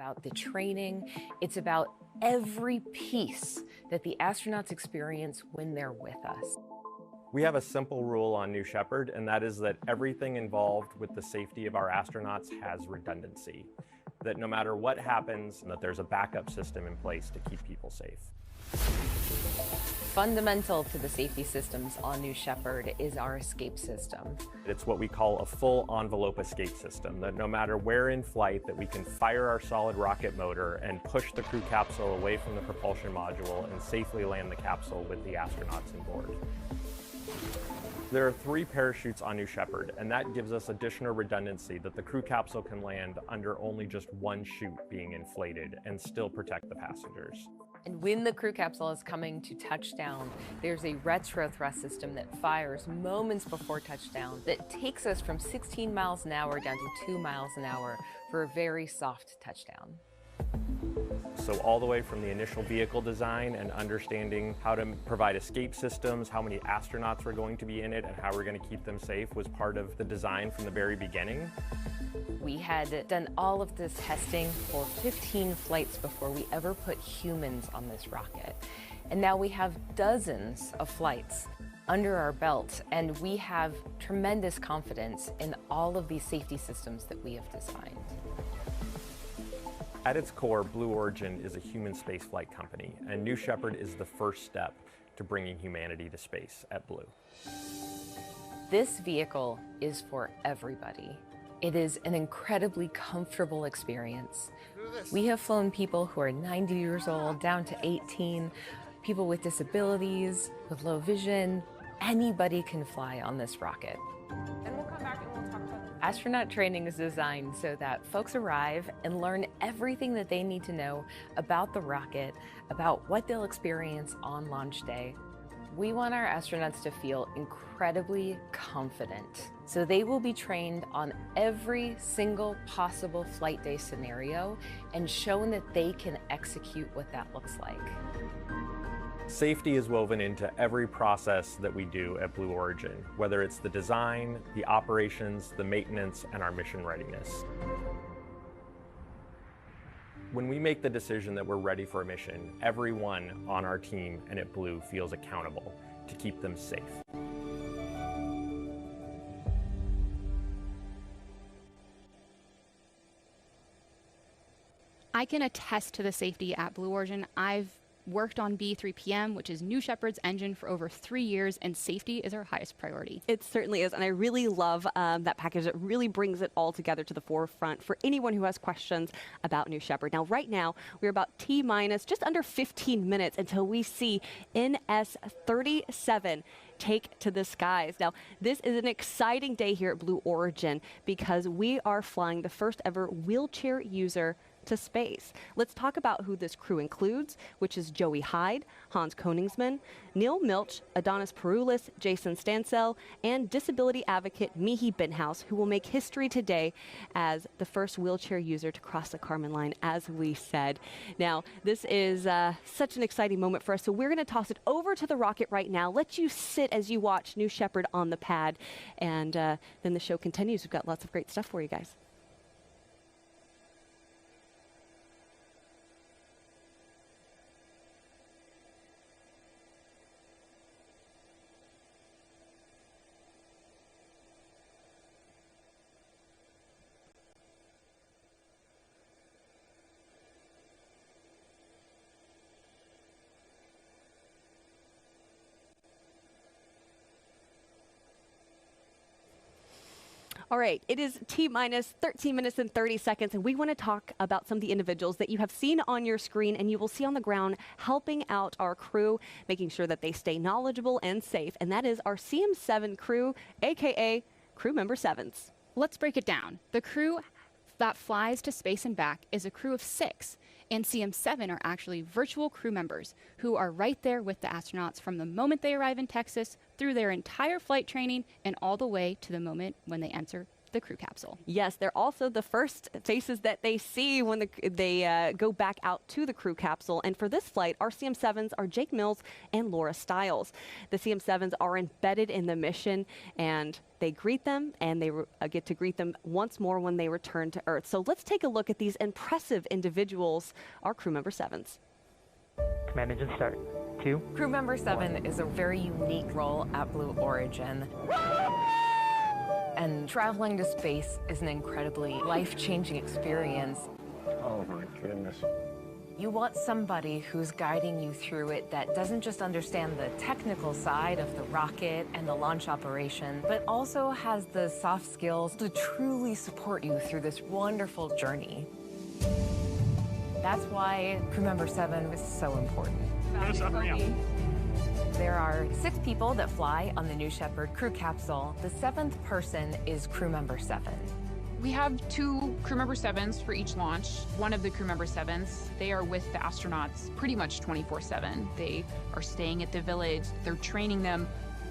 about the training. It's about every piece that the astronauts experience when they're with us. We have a simple rule on New Shepard, and that is that everything involved with the safety of our astronauts has redundancy. That no matter what happens, that there's a backup system in place to keep people safe. Fundamental to the safety systems on New Shepard is our escape system. It's what we call a full envelope escape system, that no matter where in flight, that we can fire our solid rocket motor and push the crew capsule away from the propulsion module and safely land the capsule with the astronauts on board. There are 3 parachutes on New Shepard, and that gives us additional redundancy that the crew capsule can land under only just one chute being inflated and still protect the passengers. And when the crew capsule is coming to touchdown, there's a retro thrust system that fires moments before touchdown that takes us from 16 miles an hour down to 2 miles an hour for a very soft touchdown. So all the way from the initial vehicle design and understanding how to provide escape systems, how many astronauts were going to be in it, and how we're going to keep them safe was part of the design from the very beginning. We had done all of this testing for 15 flights before we ever put humans on this rocket. And now we have dozens of flights under our belt, and we have tremendous confidence in all of these safety systems that we have designed. At its core, Blue Origin is a human spaceflight company, and New Shepard is the first step to bringing humanity to space at Blue. This vehicle is for everybody. It is an incredibly comfortable experience. We have flown people who are 90 years old down to 18, people with disabilities, with low vision. Anybody can fly on this rocket. And we'll come back and we'll talk about that. Astronaut training is designed so that folks arrive and learn everything that they need to know about the rocket, about what they'll experience on launch day. We want our astronauts to feel incredibly confident. So they will be trained on every single possible flight day scenario and shown that they can execute what that looks like. Safety is woven into every process that we do at Blue Origin, whether it's the design, the operations, the maintenance, and our mission readiness. When we make the decision that we're ready for a mission, everyone on our team and at Blue feels accountable to keep them safe. I can attest to the safety at Blue Origin. I've worked on B3PM, which is New Shepard's engine, for over 3 years, and safety is our highest priority. It certainly is, and I really love that package. It really brings it all together to the forefront for anyone who has questions about New Shepard. Now, right now, we're about T-minus just under 15 minutes until we see NS-37 take to the skies. Now, this is an exciting day here at Blue Origin because we are flying the first ever wheelchair user to space. Let's talk about who this crew includes, which is Joey Hyde, Hans Koningsman, Neil Milch, Adonis Peroulis, Jason Stansel, and disability advocate Mihi Benthouse, who will make history today as the first wheelchair user to cross the Kármán line, as we said. Now, this is such an exciting moment for us, so we're going to toss it over to the rocket right now. Let you sit as you watch New Shepard on the pad, and then the show continues. We've got lots of great stuff for you guys. All right, it is T-minus 13 minutes and 30 seconds, and we want to talk about some of the individuals that you have seen on your screen and you will see on the ground helping out our crew, making sure that they stay knowledgeable and safe, and that is our CM7 crew, aka crew member 7s. Let's break it down. The crew that flies to space and back is a crew of 6, and CM7 are actually virtual crew members who are right there with the astronauts from the moment they arrive in Texas through their entire flight training and all the way to the moment when they enter the crew capsule. Yes, they're also the first faces that they see when they go back out to the crew capsule. And for this flight, our CM7s are Jake Mills and Laura Stiles. The CM7s are embedded in the mission, and they greet them, and they get to greet them once more when they return to Earth. So let's take a look at these impressive individuals, our crew member 7s. Command engine start. 2. Crew member 7 is a very unique role at Blue Origin. And traveling to space is an incredibly life-changing experience. Oh my goodness. You want somebody who's guiding you through it that doesn't just understand the technical side of the rocket and the launch operation, but also has the soft skills to truly support you through this wonderful journey. That's why crew member 7 is so important. There are 6 people that fly on the New Shepard crew capsule. The 7th person is crew member 7. We have 2 crew member 7s for each launch. One of the crew member 7s, they are with the astronauts pretty much 24/7. They are staying at the village, they're training them.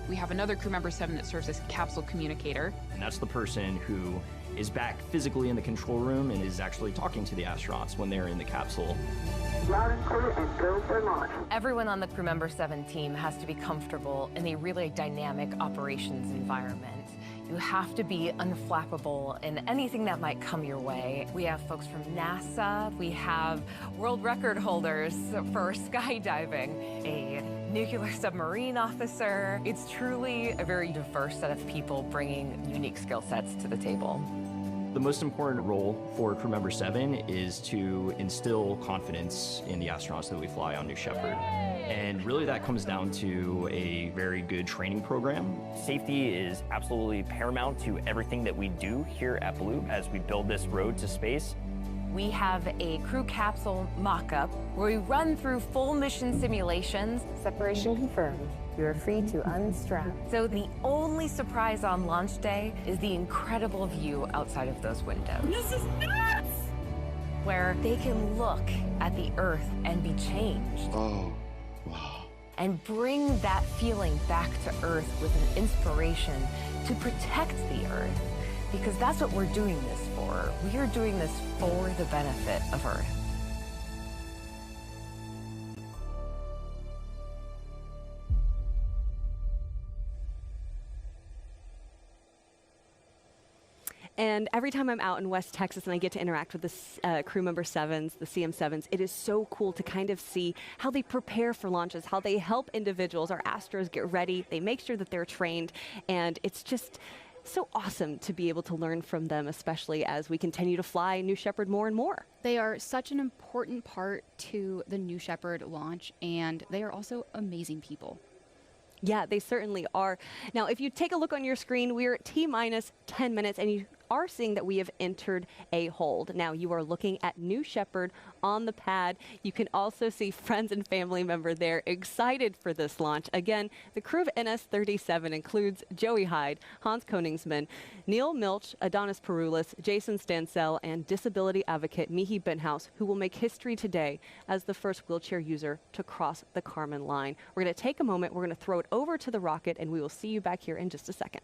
We have another crew member 7 that serves as capsule communicator. And that's the person who is back physically in the control room and is actually talking to the astronauts when they're in the capsule. Loud and clear and go for launch. Everyone on the crew member 7 team has to be comfortable in a really dynamic operations environment. You have to be unflappable in anything that might come your way. We have folks from NASA, we have world record holders for skydiving, a nuclear submarine officer. It's truly a very diverse set of people bringing unique skill sets to the table. The most important role for crew member 7 is to instill confidence in the astronauts that we fly on New Shepard. And really that comes down to a very good training program. Safety is absolutely paramount to everything that we do here at Blue as we build this road to space. We have a crew capsule mock-up where we run through full mission simulations. Separation confirmed. You are free to unstrap. So the only surprise on launch day is the incredible view outside of those windows. This is nuts! Where they can look at the Earth and be changed. Oh, wow. And bring that feeling back to Earth with an inspiration to protect the Earth. Because that's what we're doing this for. We are doing this for the benefit of Earth. And every time I'm out in West Texas and I get to interact with the crew member 7s, the CM7s, it is so cool to kind of see how they prepare for launches, how they help individuals, our Astros, get ready. They make sure that they're trained, and it's just so awesome to be able to learn from them, especially as we continue to fly New Shepard more and more. They are such an important part to the New Shepard launch, and they are also amazing people. Yeah, they certainly are. Now, if you take a look on your screen, we're at T-minus 10 minutes, and you are seeing that we have entered a hold. Now, you are looking at New Shepard on the pad. You can also see friends and family member there excited for this launch. Again, the crew of NS-37 includes Joey Hyde, Hans Koningsman, Neil Milch, Adonis Peroulis, Jason Stansell, and disability advocate Mihi Benhouse, who will make history today as the first wheelchair user to cross the Kármán line. We're going to take a moment, we're going to throw it over to the rocket, and we will see you back here in just a second.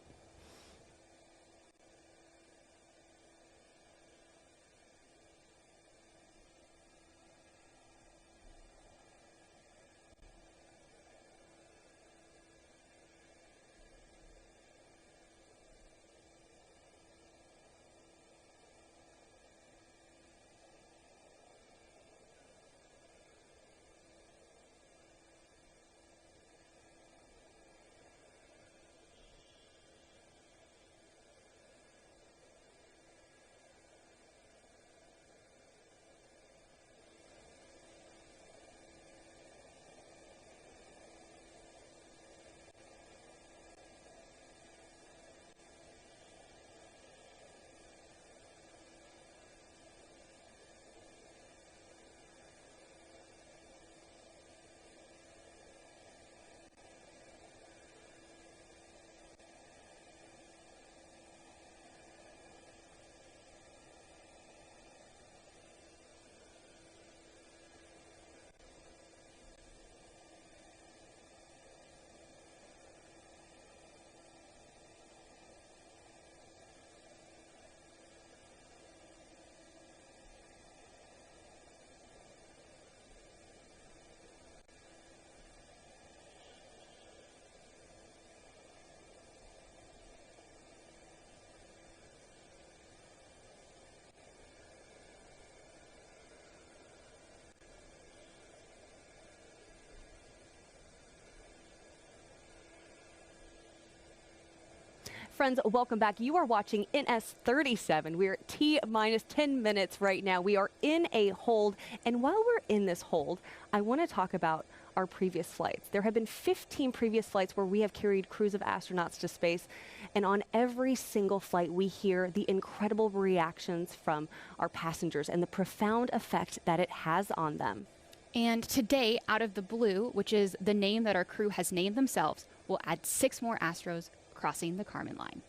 Friends, welcome back. You are watching NS-37. We're at T-minus 10 minutes right now. We are in a hold, and while we're in this hold, I want to talk about our previous flights. There have been 15 previous flights where we have carried crews of astronauts to space, and on every single flight we hear the incredible reactions from our passengers and the profound effect that it has on them. And today, Out of the Blue, which is the name that our crew has named themselves, will add 6 more Astros crossing the Kármán line.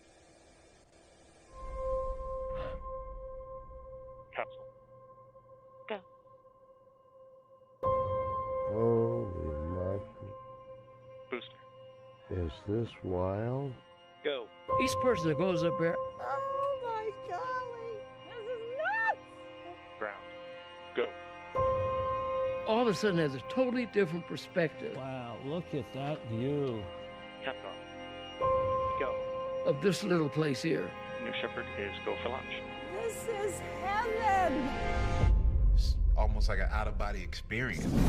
Capsule. Go. Holy monkey. Booster. Is this wild? Go. Each person that goes up there. Oh my golly! This is nuts! Ground. Go. All of a sudden has a totally different perspective. Wow, look at that view. Capcom. Go. Of this little place here. New Shepard is go for launch. This is heaven! It's almost like an out-of-body experience. New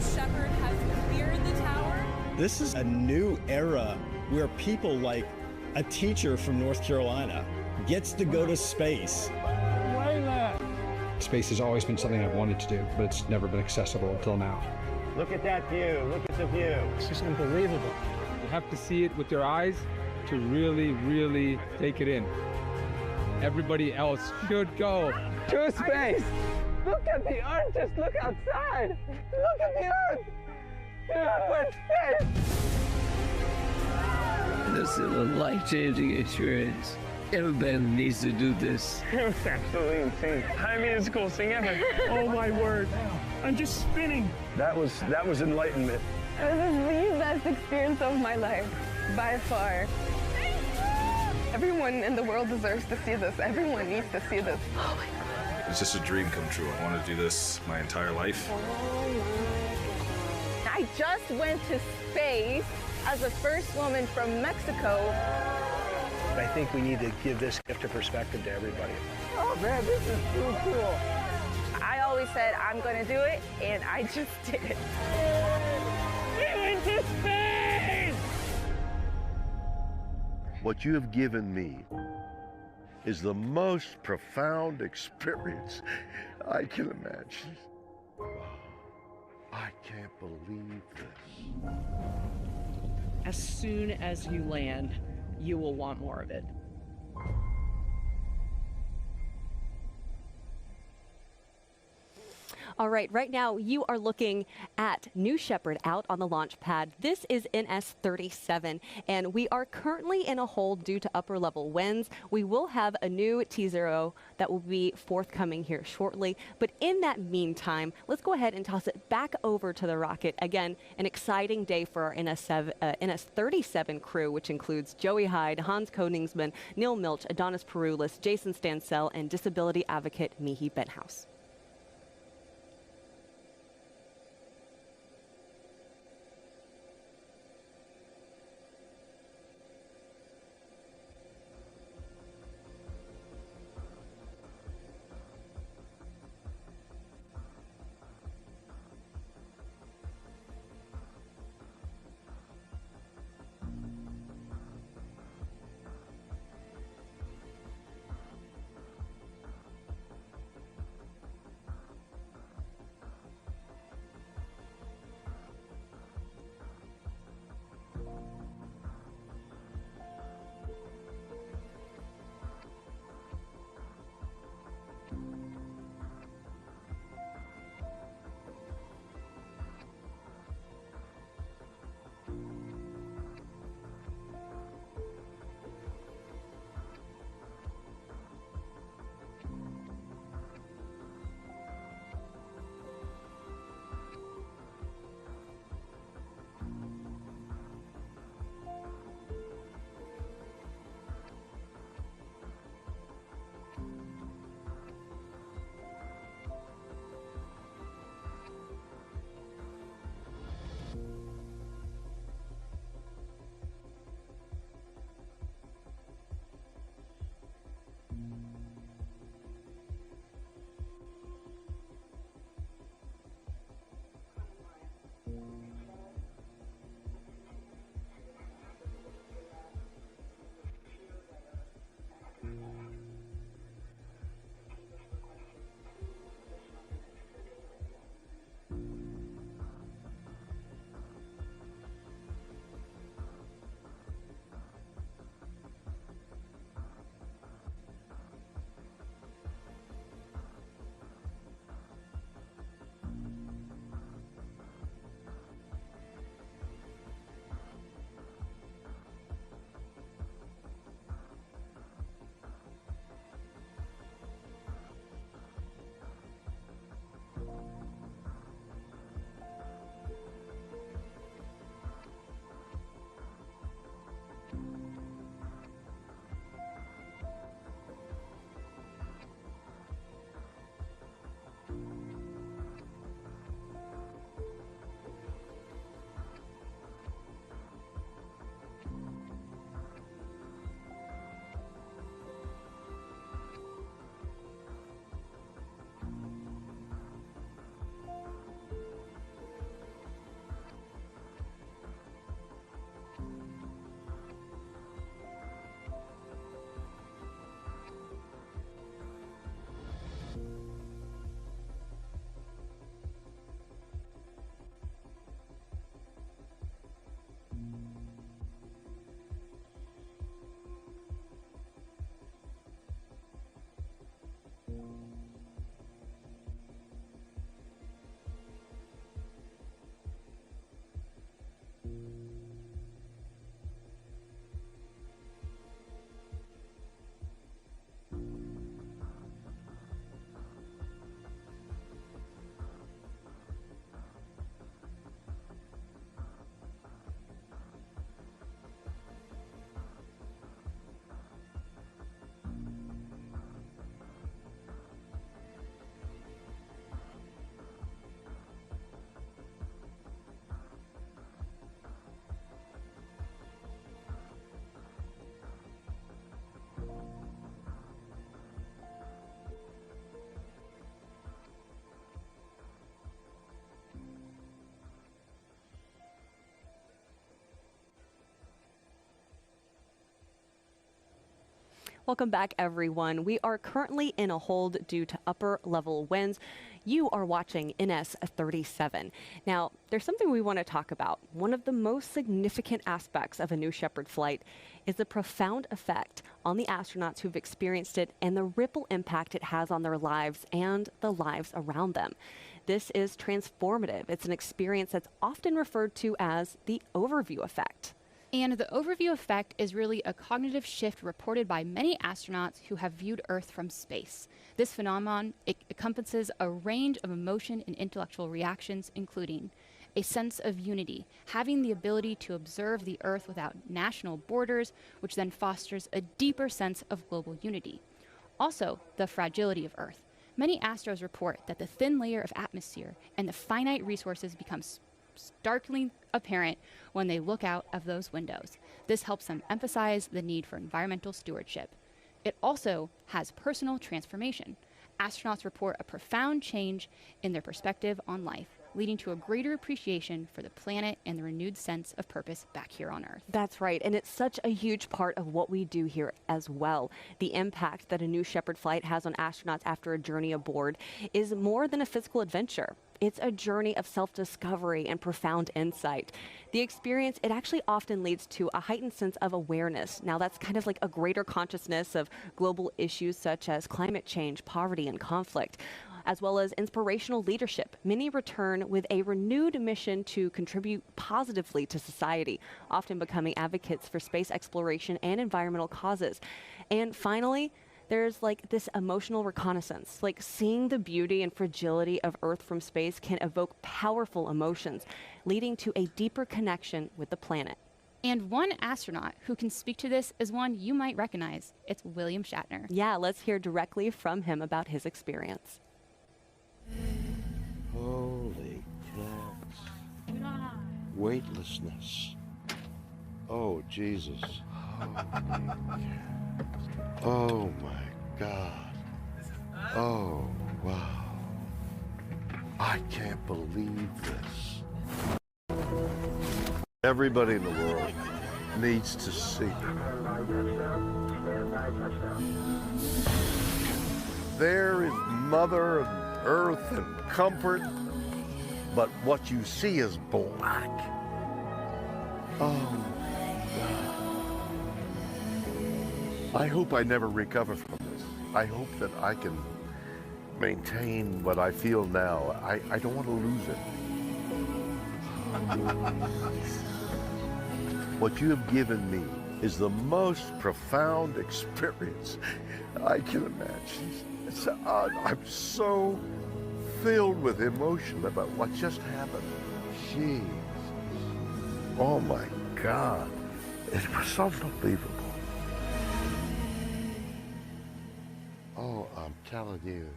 Shepard has cleared the tower. This is a new era where people like a teacher from North Carolina gets to go to space. Space has always been something I've wanted to do, but it's never been accessible until now. Look at that view. Look at the view. It's just unbelievable. You have to see it with your eyes to really, really take it in. Everybody else should go to space. Look at the Earth! Just look outside! Look at the Earth! We're in space! This is a life-changing experience. Everybody needs to do this. It was absolutely insane. I mean, it's the coolest thing ever. Oh my word. I'm just spinning. That was enlightenment. This is the best experience of my life, by far. Everyone in the world deserves to see this. Everyone needs to see this. Oh my God. It's just a dream come true. I want to do this my entire life. I just went to space as the first woman from Mexico. I think we need to give this gift of perspective to everybody. Oh man, this is so cool. I always said I'm gonna do it, and I just did it. We went to space! What you have given me is the most profound experience I can imagine. I can't believe this. As soon as you land, you will want more of it. All right, right now you are looking at New Shepard out on the launch pad. This is NS-37, and we are currently in a hold due to upper level winds. We will have a new T0 that will be forthcoming here shortly. But in that meantime, let's go ahead and toss it back over to the rocket. Again, an exciting day for our NS-37 crew, which includes Joey Hyde, Hans Koningsman, Neil Milch, Adonis Peroulis, Jason Stansell, and disability advocate Mihi Benthouse. Welcome back, everyone. We are currently in a hold due to upper level winds. You are watching NS-37. Now, there's something we want to talk about. One of the most significant aspects of a New Shepard flight is the profound effect on the astronauts who've experienced it and the ripple impact it has on their lives and the lives around them. This is transformative. It's an experience that's often referred to as the overview effect. And the overview effect is really a cognitive shift reported by many astronauts who have viewed Earth from space. This phenomenon encompasses a range of emotion and intellectual reactions, including a sense of unity, having the ability to observe the Earth without national borders, which then fosters a deeper sense of global unity. Also, the fragility of Earth. Many astros report that the thin layer of atmosphere and the finite resources becomes starkly apparent when they look out of those windows. This helps them emphasize the need for environmental stewardship. It also has personal transformation. Astronauts report a profound change in their perspective on life, leading to a greater appreciation for the planet and the renewed sense of purpose back here on Earth. That's right, and it's such a huge part of what we do here as well. The impact that a New Shepard flight has on astronauts after a journey aboard is more than a physical adventure. It's a journey of self-discovery and profound insight. The experience, it actually often leads to a heightened sense of awareness. Now, that's kind of like a greater consciousness of global issues such as climate change, poverty, and conflict, as well as inspirational leadership. Many return with a renewed mission to contribute positively to society, often becoming advocates for space exploration and environmental causes. And finally, there's like this emotional reconnaissance, like seeing the beauty and fragility of Earth from space can evoke powerful emotions, leading to a deeper connection with the planet. And one astronaut who can speak to this is one you might recognize. It's William Shatner. Yeah, let's hear directly from him about his experience. Holy cats. Weightlessness. Oh, Jesus. Oh, my God. Oh, wow. I can't believe this. Everybody in the world needs to see. There is Mother Earth and comfort, but what you see is black. Oh, God. I hope I never recover from this. I hope that I can maintain what I feel now. I don't want to lose it. What you have given me is the most profound experience I can imagine. I'm so filled with emotion about what just happened. Jeez. Oh my God. It was unbelievable. Oh, I'm telling you.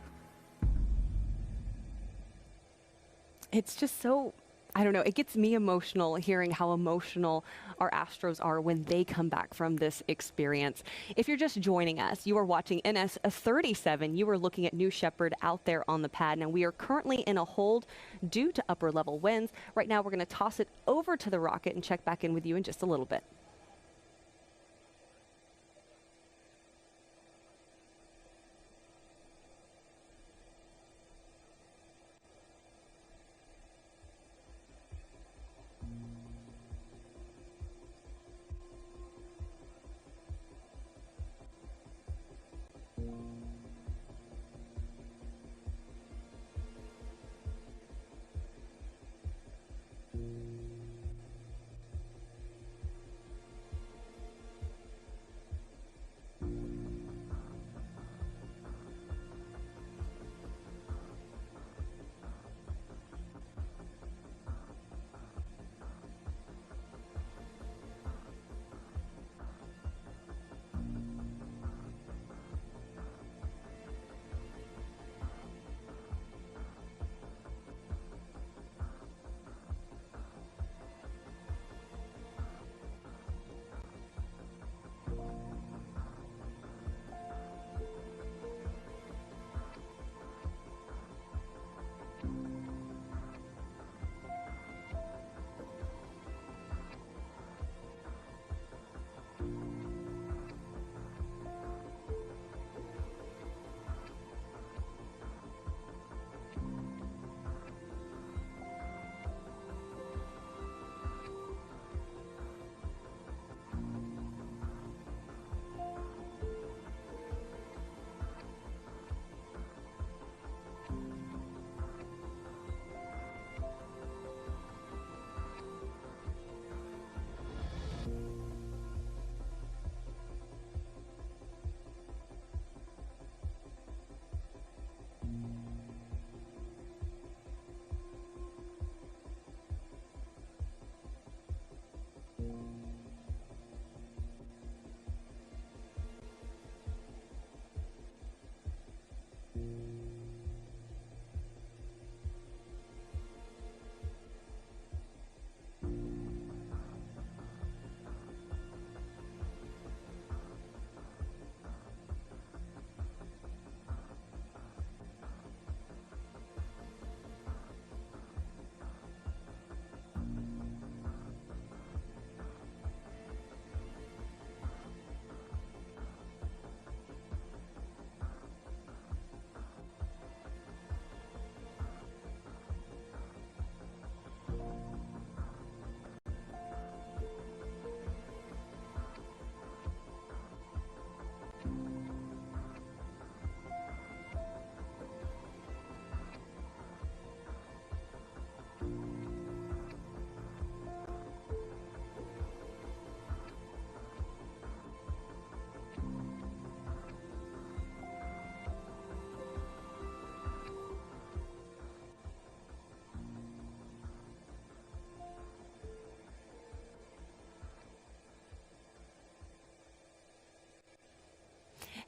It's just so, I don't know, it gets me emotional hearing how emotional our astros are when they come back from this experience. If you're just joining us, you are watching NS-37. You are looking at New Shepard out there on the pad. Now, we are currently in a hold due to upper level winds. Right now, we're going to toss it over to the rocket and check back in with you in just a little bit.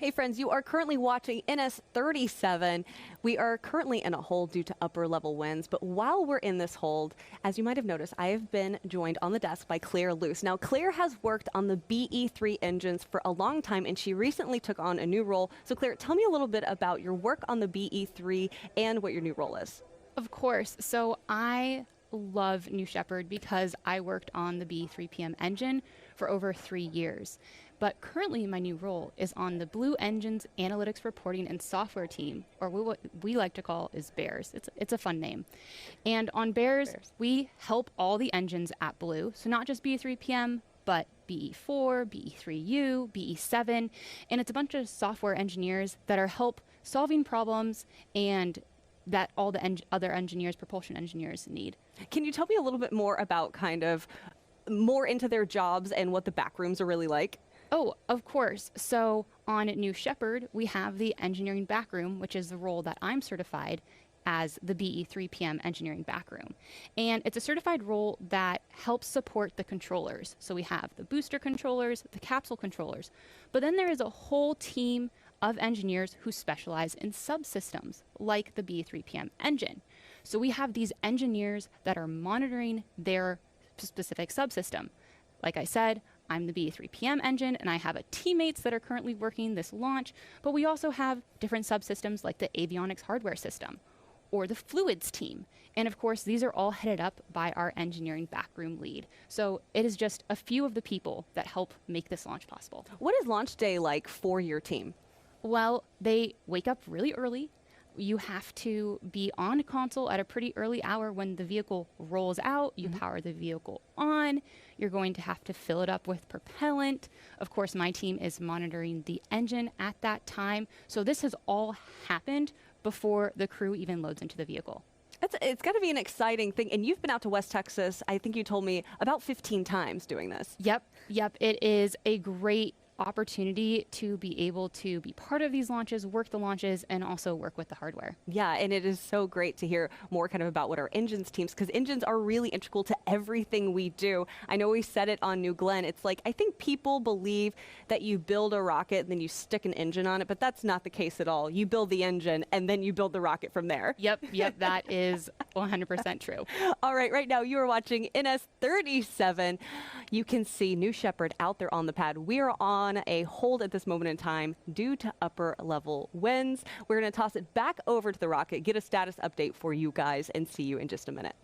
Hey friends, you are currently watching NS-37. We are currently in a hold due to upper level winds, but while we're in this hold, as you might have noticed, I have been joined on the desk by Claire Luce. Now, Claire has worked on the BE-3 engines for a long time, and she recently took on a new role. So Claire, tell me a little bit about your work on the BE-3 and what your new role is. Of course. So I love New Shepard because I worked on the BE-3PM engine for over 3 years. But currently my new role is on the Blue Engine's Analytics Reporting and Software team, or what we like to call is BEARS. It's a fun name. And on BEARS, we help all the engines at Blue, so not just BE-3PM, but BE-4, BE-3U, BE-7, and it's a bunch of software engineers that are help solving problems and that all the other engineers, propulsion engineers, need. Can you tell me a little bit more about kind of more into their jobs and what the back rooms are really like? Oh, of course. So on New Shepard, we have the engineering backroom, which is the role that I'm certified as the BE-3PM engineering backroom. And it's a certified role that helps support the controllers. So we have the booster controllers, the capsule controllers, but then there is a whole team of engineers who specialize in subsystems like the BE-3PM engine. So we have these engineers that are monitoring their specific subsystem. Like I said, I'm the BE-3PM engine, and I have teammates that are currently working this launch, but we also have different subsystems like the avionics hardware system or the fluids team. And of course, these are all headed up by our engineering backroom lead. So it is just a few of the people that help make this launch possible. What is launch day like for your team? Well, they wake up really early. You have to be on console at a pretty early hour when the vehicle rolls out. You power the vehicle on. You're going to have to fill it up with propellant. Of course, my team is monitoring the engine at that time. So this has all happened before the crew even loads into the vehicle. It's got to be an exciting thing. And you've been out to West Texas, I think you told me, about 15 times doing this. Yep. It is a great opportunity to be able to be part of these launches, work the launches, and also work with the hardware. Yeah, and it is so great to hear more kind of about what our engines teams, because engines are really integral to everything we do. I know we said it on New Glenn. It's like, I think people believe that you build a rocket and then you stick an engine on it, but that's not the case at all. You build the engine and then you build the rocket from there. Yep, that is 100% true. All right now you are watching NS-37. You can see New Shepard out there on the pad. We are on a hold at this moment in time due to upper level winds. We're going to toss it back over to the rocket, get a status update for you guys, and see you in just a minute.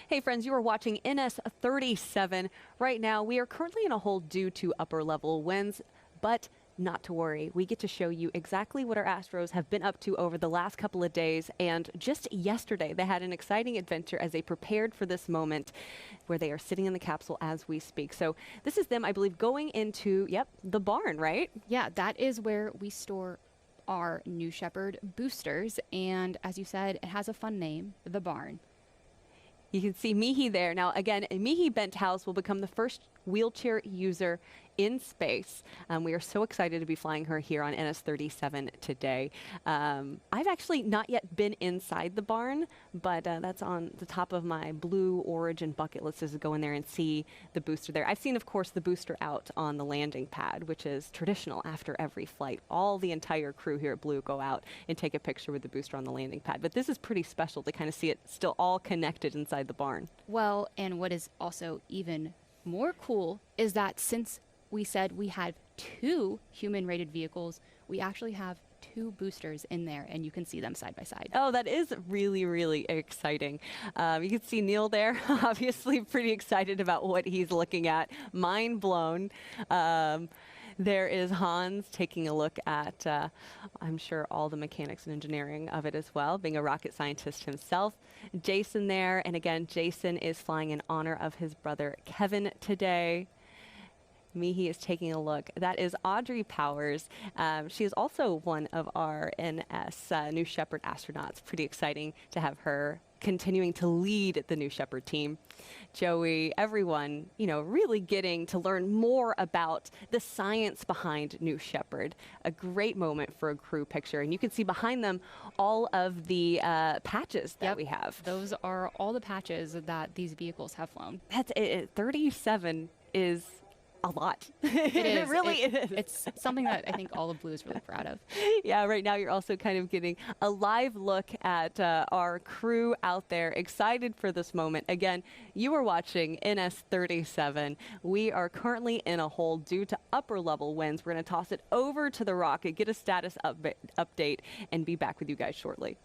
Hey friends, you are watching NS-37. Right now, we are currently in a hole due to upper level winds, but not to worry. We get to show you exactly what our Astros have been up to over the last couple of days. And just yesterday, they had an exciting adventure as they prepared for this moment where they are sitting in the capsule as we speak. So this is them, I believe, going into, yep, the barn, right? Yeah, that is where we store our New Shepard boosters. And as you said, it has a fun name, the barn. You can see Mihi there. Now, again, Mihi Benthouse will become the first wheelchair user in space. We are so excited to be flying her here on NS-37 today. I've actually not yet been inside the barn, but that's on the top of my Blue Origin bucket list, is to go in there and see the booster there. I've seen, of course, the booster out on the landing pad, which is traditional after every flight. All the entire crew here at Blue go out and take a picture with the booster on the landing pad. But this is pretty special to kind of see it still all connected inside the barn. Well, and what is also even more cool is that since we said we had 2 human-rated vehicles, we actually have 2 boosters in there, and you can see them side by side. Oh, that is really, really exciting. You can see Neil there, obviously pretty excited about what he's looking at. Mind blown. There is Hans taking a look at, I'm sure, all the mechanics and engineering of it as well, being a rocket scientist himself. Jason there, and again, Jason is flying in honor of his brother Kevin today. Mihi is taking a look. That is Audrey Powers. She is also one of our NS New Shepard astronauts. Pretty exciting to have her continuing to lead the New Shepard team. Joey, everyone, you know, really getting to learn more about the science behind New Shepard. A great moment for a crew picture. And you can see behind them all of the patches that we have. Those are all the patches that these vehicles have flown. That's it. 37 is a lot. It is. It really is. It's something that I think all of Blue is really proud of. Yeah, right now you're also kind of getting a live look at our crew out there, excited for this moment. Again, you are watching NS-37. We are currently in a hole due to upper level winds. We're going to toss it over to the rocket, get a status update, and be back with you guys shortly.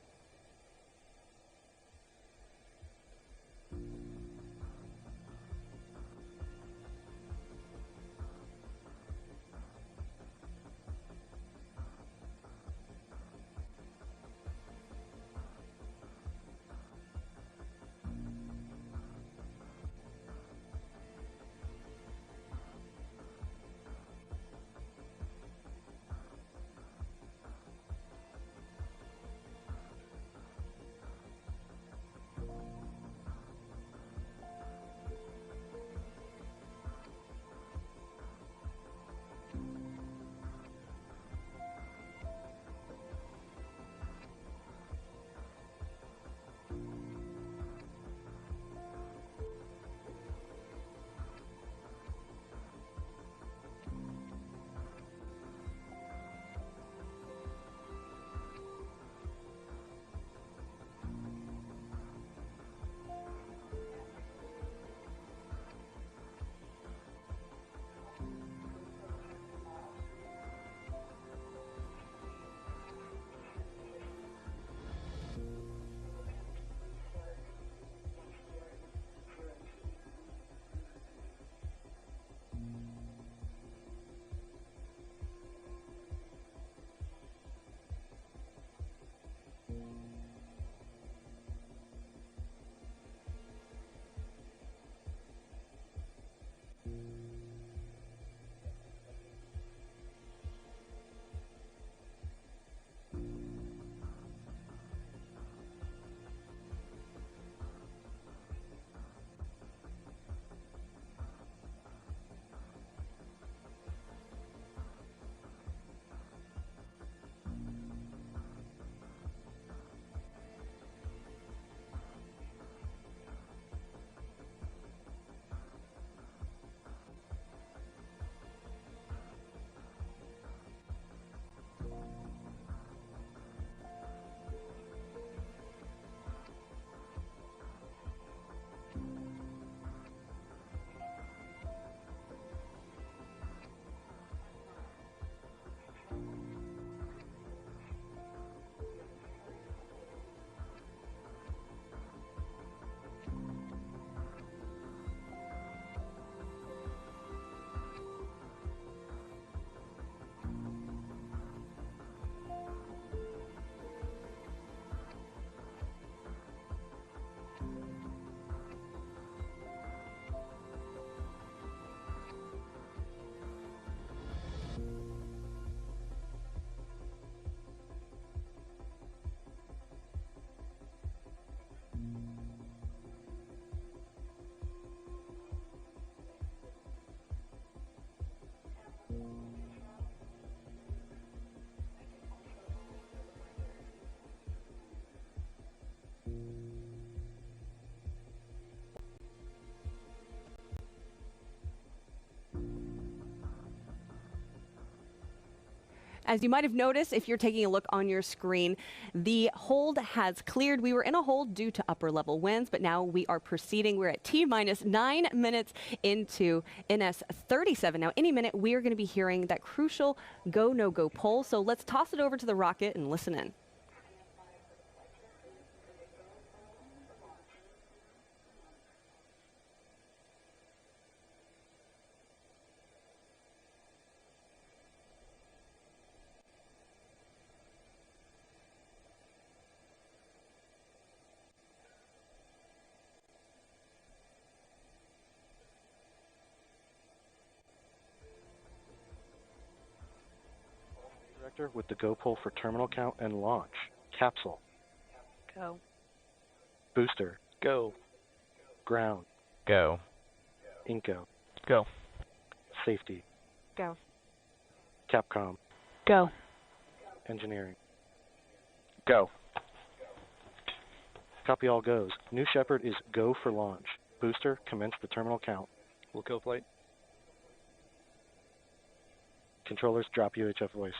as you might have noticed, if you're taking a look on your screen, the hold has cleared. We were in a hold due to upper level winds, but now we are proceeding. We're at T-minus 9 minutes into NS-37. Now, any minute, we are going to be hearing that crucial go, no-go poll. So let's toss it over to the rocket and listen in. Director with the go pull for terminal count and launch. Capsule. Go. Booster. Go. Ground. Go. Inco. Go. Safety. Go. Capcom. Go. Engineering. Go. Copy all goes. New Shepard is go for launch. Booster, commence the terminal count. We'll kill plate. Controllers, drop UHF voice.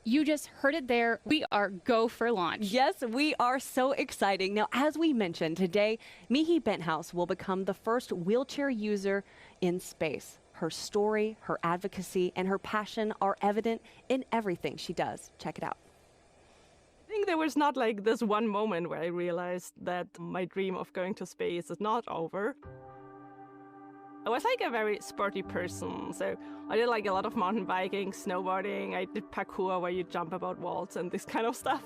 You just heard it there. We are go for launch. Yes, we are so exciting. Now, as we mentioned, today, Mihi Benthouse will become the first wheelchair user in space. Her story, her advocacy, and her passion are evident in everything she does. Check it out. I think there was not like this one moment where I realized that my dream of going to space is not over. I was like a very sporty person, so I did like a lot of mountain biking, snowboarding, I did parkour where you jump about walls and this kind of stuff.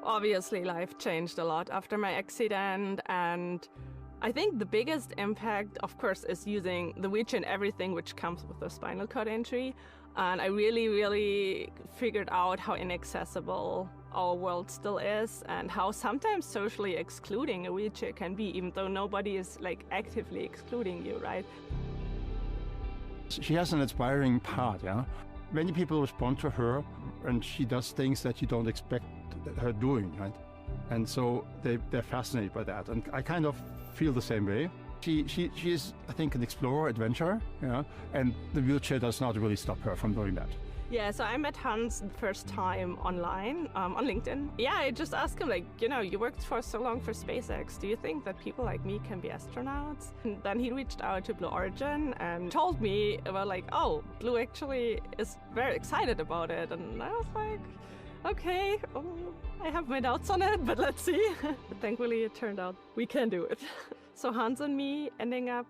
Obviously, life changed a lot after my accident, and I think the biggest impact, of course, is using the wheelchair and everything which comes with the spinal cord injury. And I really figured out how inaccessible our world still is and how sometimes socially excluding a wheelchair can be, even though nobody is like actively excluding you, right? She has an inspiring part, yeah? Many people respond to her and she does things that you don't expect her doing, right? And so they're fascinated by that. And I kind of feel the same way. She is, I think, an explorer, adventurer, yeah? And the wheelchair does not really stop her from doing that. Yeah, so I met Hans the first time online, on LinkedIn. Yeah, I just asked him, like, you know, you worked for so long for SpaceX. Do you think that people like me can be astronauts? And then he reached out to Blue Origin and told me about, like, oh, Blue actually is very excited about it. And I was like, okay, I have my doubts on it, but let's see. But thankfully, it turned out we can do it. So Hans and me ending up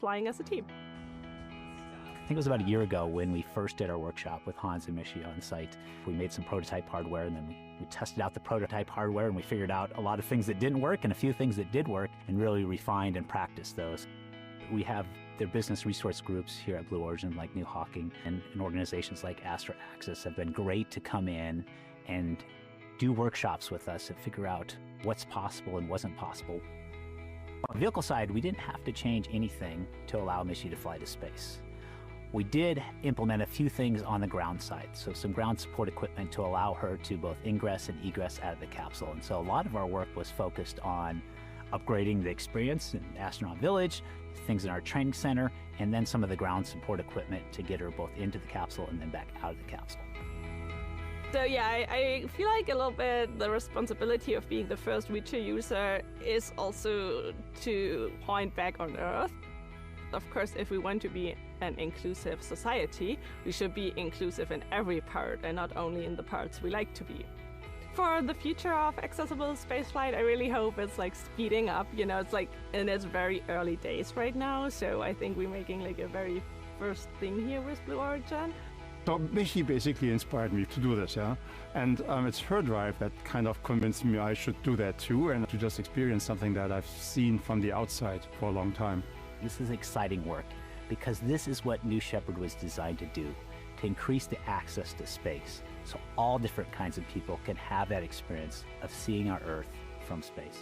flying as a team. I think it was about a year ago when we first did our workshop with Hans and Michi on site. We made some prototype hardware, and then we tested out the prototype hardware, and we figured out a lot of things that didn't work and a few things that did work, and really refined and practiced those. We have their business resource groups here at Blue Origin, like New Hawking, and organizations like Astra Axis have been great to come in and do workshops with us and figure out what's possible and wasn't possible. On the vehicle side, we didn't have to change anything to allow Michi to fly to space. We did implement a few things on the ground side, so some ground support equipment to allow her to both ingress and egress out of the capsule. And so a lot of our work was focused on upgrading the experience in Astronaut Village, things in our training center, and then some of the ground support equipment to get her both into the capsule and then back out of the capsule. So yeah, I feel like a little bit the responsibility of being the first wheelchair user is also to point back on Earth. Of course, if we want to be an inclusive society, we should be inclusive in every part and not only in the parts we like to be. For the future of accessible spaceflight, I really hope it's like speeding up. You know, it's like in its very early days right now, so I think we're making like a very first thing here with Blue Origin. So Michi basically inspired me to do this, yeah? And it's her drive that kind of convinced me I should do that too, and to just experience something that I've seen from the outside for a long time. This is exciting work because this is what New Shepard was designed to do, to increase the access to space so all different kinds of people can have that experience of seeing our Earth from space.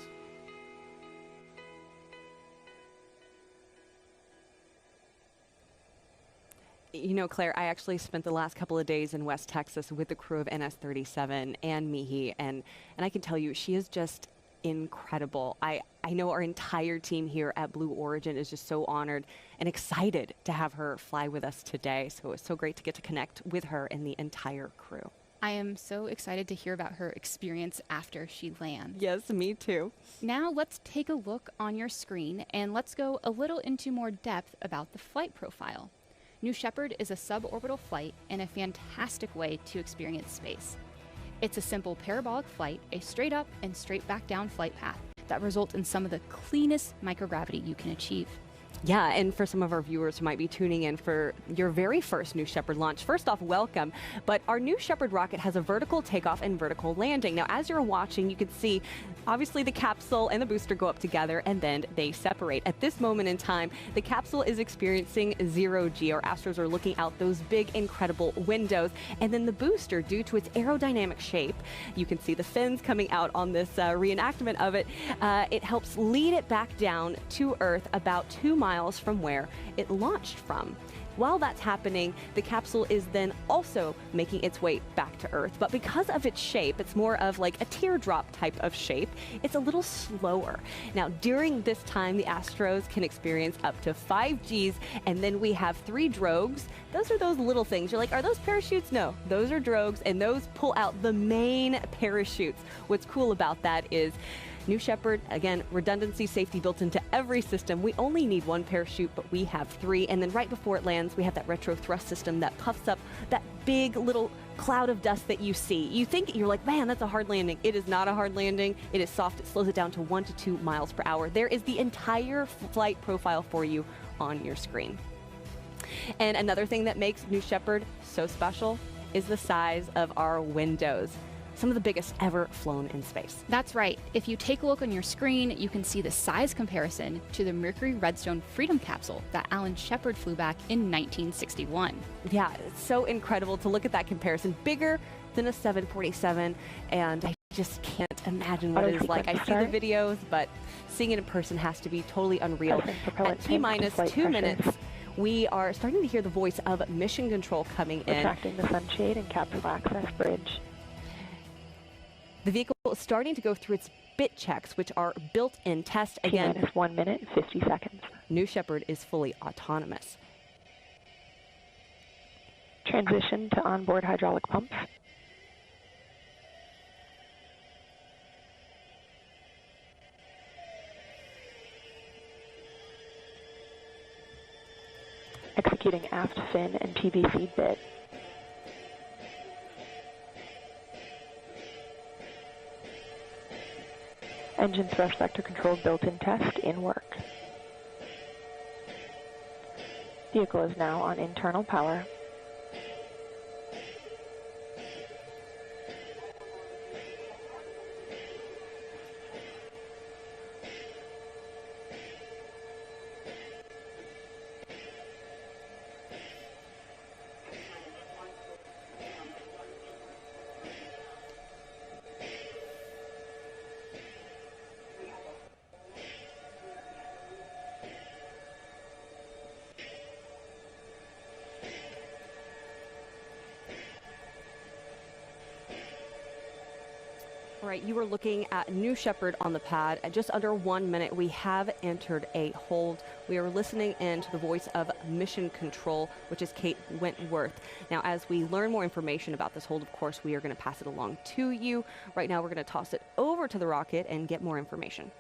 You know, Claire, I actually spent the last couple of days in West Texas with the crew of NS-37 and Mihi, and I can tell you, she is just incredible. I know our entire team here at Blue Origin is just so honored and excited to have her fly with us today. So it's so great to get to connect with her and the entire crew. I am so excited to hear about her experience after she lands. Yes, me too. Now let's take a look on your screen and let's go a little into more depth about the flight profile. New Shepard is a suborbital flight and a fantastic way to experience space. It's a simple parabolic flight, a straight up and straight back down flight path that results in some of the cleanest microgravity you can achieve. Yeah, and for some of our viewers who might be tuning in for your very first New Shepard launch, first off, welcome. But our New Shepard rocket has a vertical takeoff and vertical landing. Now, as you're watching, you can see, obviously, the capsule and the booster go up together, and then they separate. At this moment in time, the capsule is experiencing zero-G. Our astros are looking out those big, incredible windows. And then the booster, due to its aerodynamic shape, you can see the fins coming out on this reenactment of it. It helps lead it back down to Earth about 2 miles from where it launched from. While that's happening, the capsule is then also making its way back to Earth. But because of its shape, it's more of like a teardrop type of shape, it's a little slower. Now, during this time, the Astros can experience up to 5 Gs, and then we have 3 drogues. Those are those little things. You're like, are those parachutes? No, those are drogues, and those pull out the main parachutes. What's cool about that is New Shepard, again, redundancy, safety built into every system. We only need 1 parachute, but we have 3. And then right before it lands, we have that retro thrust system that puffs up that big little cloud of dust that you see. You think, you're like, man, that's a hard landing. It is not a hard landing. It is soft. It slows it down to 1 to 2 miles per hour. There is the entire flight profile for you on your screen. And another thing that makes New Shepard so special is the size of our windows. Some of the biggest ever flown in space. That's right. If you take a look on your screen, you can see the size comparison to the Mercury Redstone Freedom capsule that Alan Shepard flew back in 1961. Yeah, it's so incredible to look at that comparison. Bigger than a 747, and I just can't imagine what it is like. I see the videos, but seeing it in person has to be totally unreal. At T-minus 2 minutes, we are starting to hear the voice of mission control coming in. Retracting the sunshade and capsule access bridge. The vehicle is starting to go through its bit checks, which are built-in test. Again, T-minus 1 minute, 50 seconds. New Shepard is fully autonomous. Transition to onboard hydraulic pumps. Executing aft fin and PVC bit. Engine thrust vector control built-in test in work. Vehicle is now on internal power. All right, you are looking at New Shepard on the pad. At just under 1 minute, we have entered a hold. We are listening in to the voice of Mission Control, which is Kate Wentworth. Now, as we learn more information about this hold, of course, we are going to pass it along to you. Right now, we're going to toss it over to the rocket and get more information.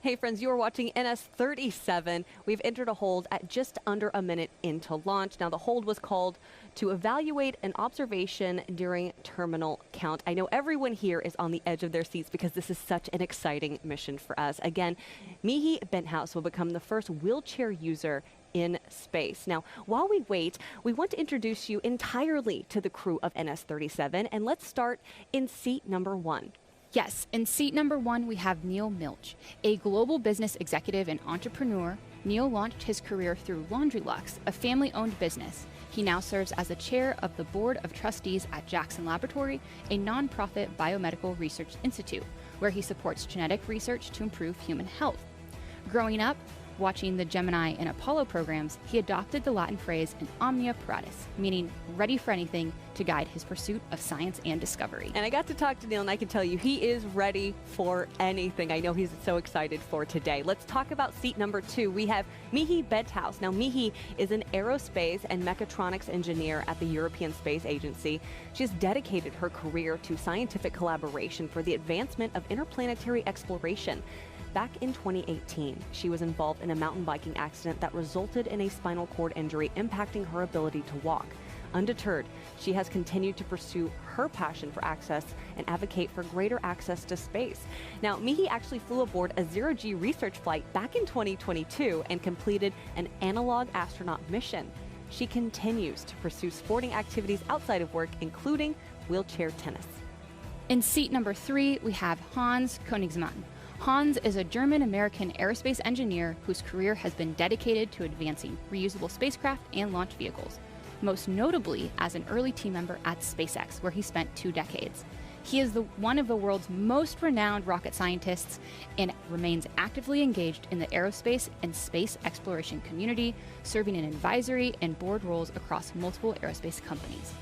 Hey friends, you are watching NS-37. We've entered a hold at just under a minute into launch. Now the hold was called to evaluate an observation during terminal count. I know everyone here is on the edge of their seats because this is such an exciting mission for us. Again, Mihi Benthouse will become the first wheelchair user in space. Now, while we wait, we want to introduce you entirely to the crew of NS-37, and let's start in seat number 1. Yes, in seat number 1, we have Neil Milch, a global business executive and entrepreneur. Neil launched his career through Laundry Lux, a family-owned business. He now serves as the chair of the board of trustees at Jackson Laboratory, a nonprofit biomedical research institute, where he supports genetic research to improve human health. Growing up, watching the Gemini and Apollo programs, he adopted the Latin phrase in omnia paratus, meaning ready for anything, to guide his pursuit of science and discovery. And I got to talk to Neil, and I can tell you he is ready for anything. I know he's so excited for today. Let's talk about seat number 2. We have Mihi Benthouse. Now, Mihi is an aerospace and mechatronics engineer at the European Space Agency. She has dedicated her career to scientific collaboration for the advancement of interplanetary exploration. Back in 2018, she was involved in a mountain biking accident that resulted in a spinal cord injury, impacting her ability to walk. Undeterred, she has continued to pursue her passion for access and advocate for greater access to space. Now, Mihi actually flew aboard a zero-G research flight back in 2022 and completed an analog astronaut mission. She continues to pursue sporting activities outside of work, including wheelchair tennis. In seat number 3, we have Hans Königsmann. Hans is a German-American aerospace engineer whose career has been dedicated to advancing reusable spacecraft and launch vehicles, most notably as an early team member at SpaceX, where he spent 2 decades. He is one of the world's most renowned rocket scientists and remains actively engaged in the aerospace and space exploration community, serving in advisory and board roles across multiple aerospace companies.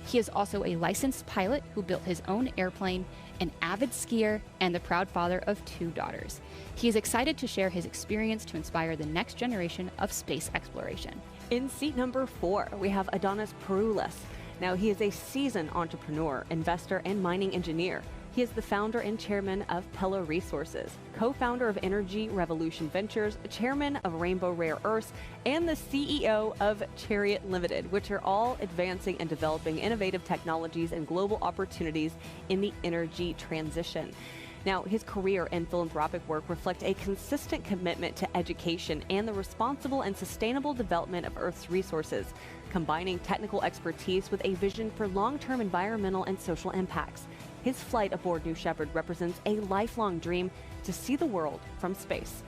He is also a licensed pilot who built his own airplane, an avid skier, and the proud father of 2 daughters. He is excited to share his experience to inspire the next generation of space exploration. In seat number 4, we have Adonis Peroulas. Now, he is a seasoned entrepreneur, investor, and mining engineer. He is the founder and chairman of Pella Resources, co-founder of Energy Revolution Ventures, chairman of Rainbow Rare Earths, and the CEO of Chariot Limited, which are all advancing and developing innovative technologies and global opportunities in the energy transition. Now, his career and philanthropic work reflect a consistent commitment to education and the responsible and sustainable development of Earth's resources, combining technical expertise with a vision for long-term environmental and social impacts. His flight aboard New Shepard represents a lifelong dream to see the world from space.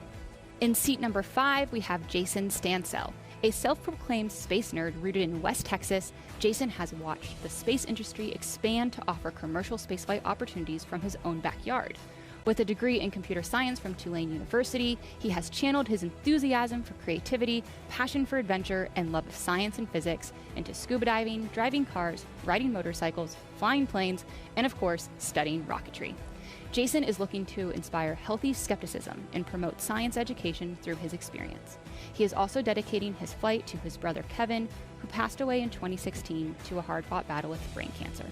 In seat number 5, we have Jason Stansell. A self-proclaimed space nerd rooted in West Texas, Jason has watched the space industry expand to offer commercial spaceflight opportunities from his own backyard. With a degree in computer science from Tulane University, he has channeled his enthusiasm for creativity, passion for adventure, and love of science and physics into scuba diving, driving cars, riding motorcycles, flying planes, and of course, studying rocketry. Jason is looking to inspire healthy skepticism and promote science education through his experience. He is also dedicating his flight to his brother Kevin, who passed away in 2016 to a hard-fought battle with brain cancer.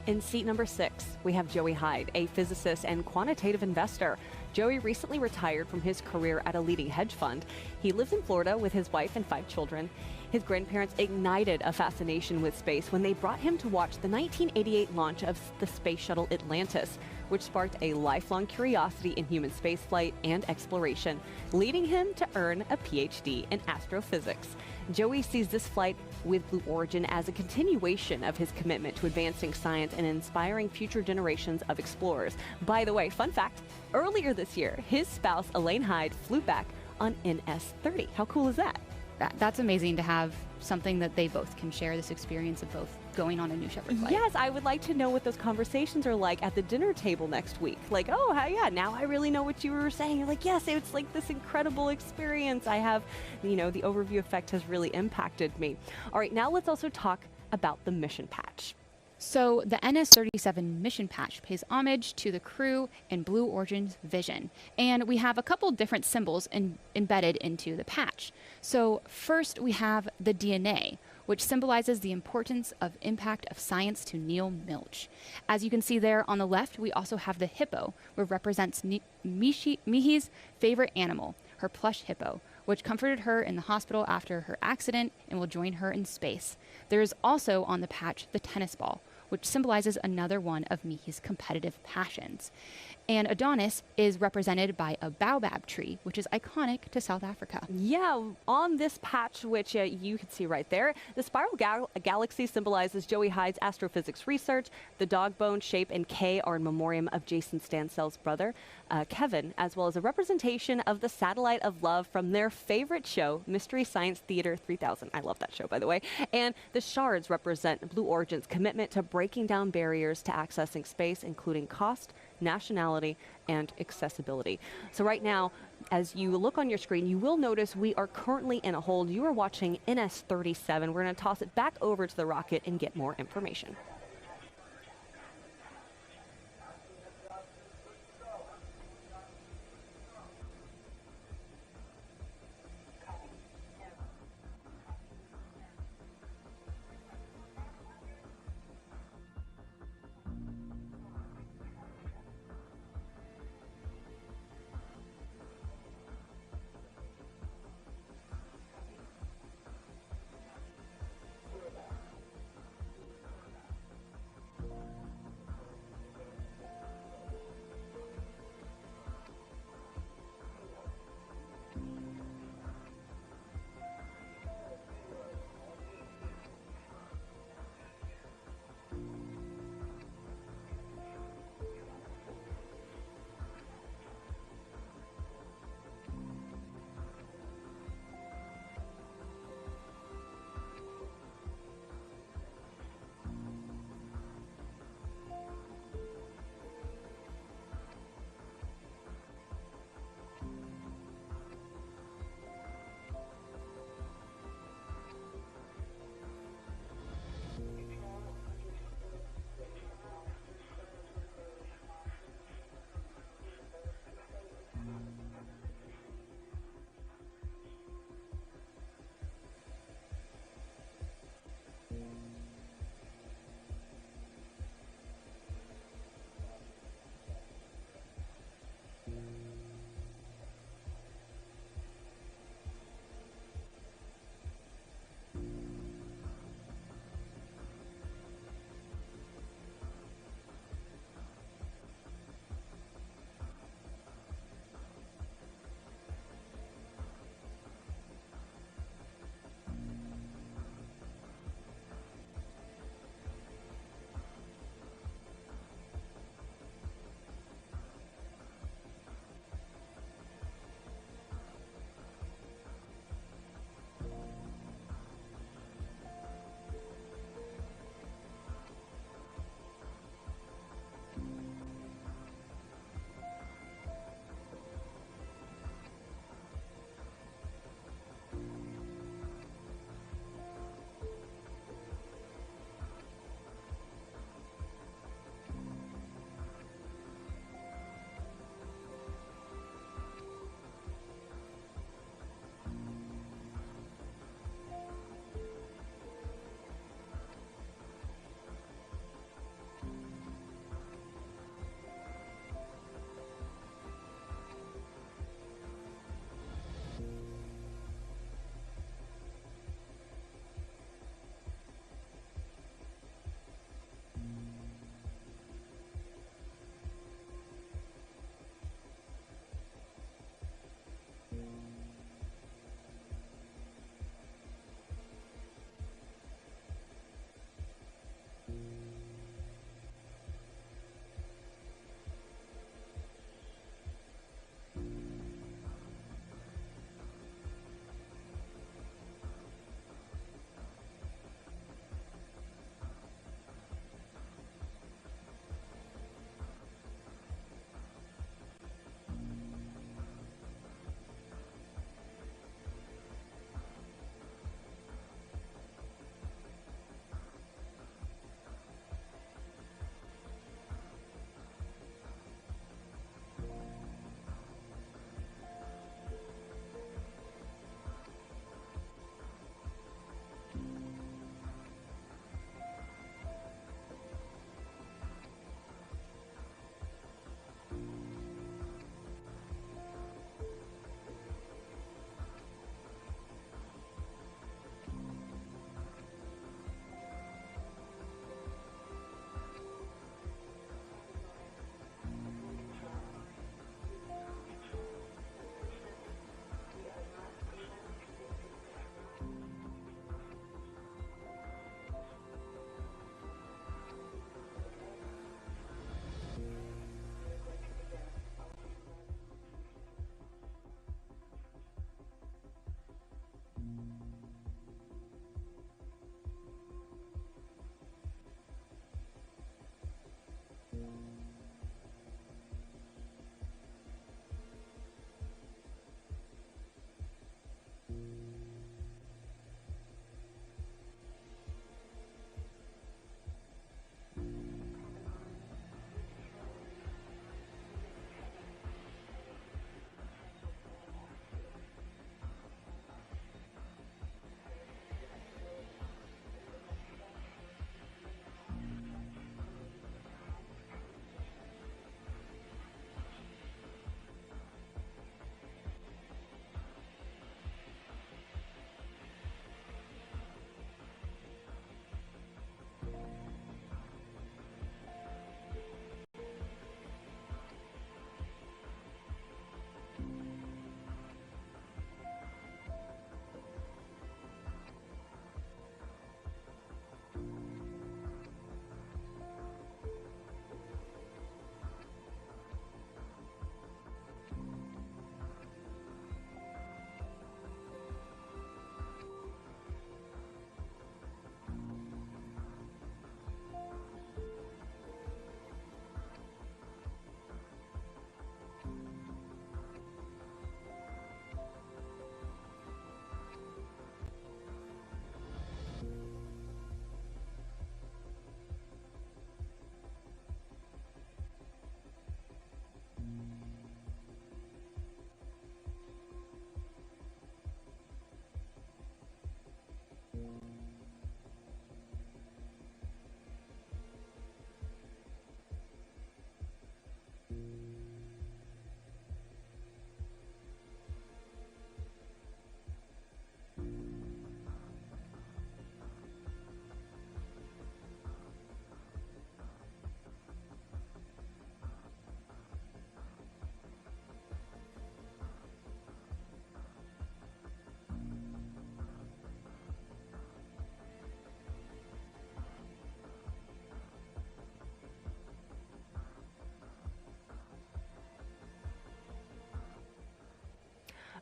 In seat number 6, we have Joey Hyde, a physicist and quantitative investor. Joey recently retired from his career at a leading hedge fund. He lives in Florida with his wife and 5 children. His grandparents ignited a fascination with space when they brought him to watch the 1988 launch of the space shuttle Atlantis, which sparked a lifelong curiosity in human spaceflight and exploration, leading him to earn a PhD in astrophysics. Joey sees this flight with Blue Origin as a continuation of his commitment to advancing science and inspiring future generations of explorers. By the way, fun fact, earlier this year, his spouse Elaine Hyde flew back on NS-30. How cool is that? That's amazing to have something that they both can share, this experience of both going on a New Shepard flight. Yes, I would like to know what those conversations are like at the dinner table next week. Like, oh, yeah, now I really know what you were saying. You're like, yes, it's like this incredible experience. I have, the overview effect has really impacted me. All right, now let's also talk about the mission patch. So the NS-37 mission patch pays homage to the crew and Blue Origin's vision. And we have a couple different symbols embedded into the patch. So first we have the DNA, which symbolizes the importance of impact of science to Neil Milch. As you can see there on the left, we also have the hippo, which represents Mihi's favorite animal, her plush hippo, which comforted her in the hospital after her accident and will join her in space. There is also on the patch the tennis ball, which symbolizes another one of Mihi's competitive passions. And Adonis is represented by a baobab tree, which is iconic to South Africa. Yeah, on this patch, which you can see right there, the spiral galaxy symbolizes Joey Hyde's astrophysics research. The dog bone shape and K are in memoriam of Jason Stansell's brother, Kevin, as well as a representation of the satellite of love from their favorite show, Mystery Science Theater 3000. I love that show, by the way. And the shards represent Blue Origin's commitment to breaking down barriers to accessing space, including cost, nationality, and accessibility. So right now, as you look on your screen, you will notice we are currently in a hold. You are watching NS-37. We're going to toss it back over to the rocket and get more information.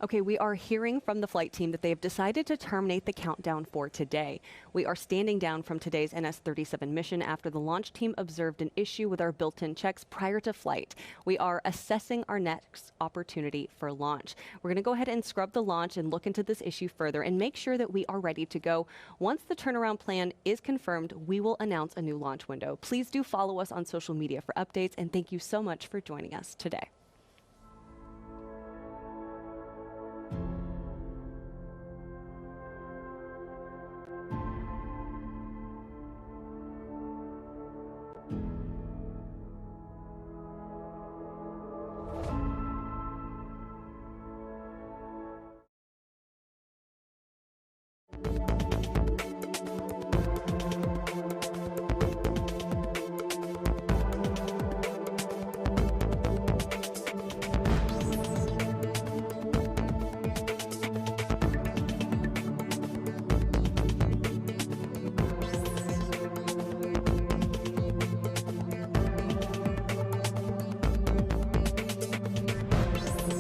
Okay, we are hearing from the flight team that they have decided to terminate the countdown for today. We are standing down from today's NS-37 mission after the launch team observed an issue with our built-in checks prior to flight. We are assessing our next opportunity for launch. We're going to go ahead and scrub the launch and look into this issue further and make sure that we are ready to go. Once the turnaround plan is confirmed, we will announce a new launch window. Please do follow us on social media for updates, and thank you so much for joining us today.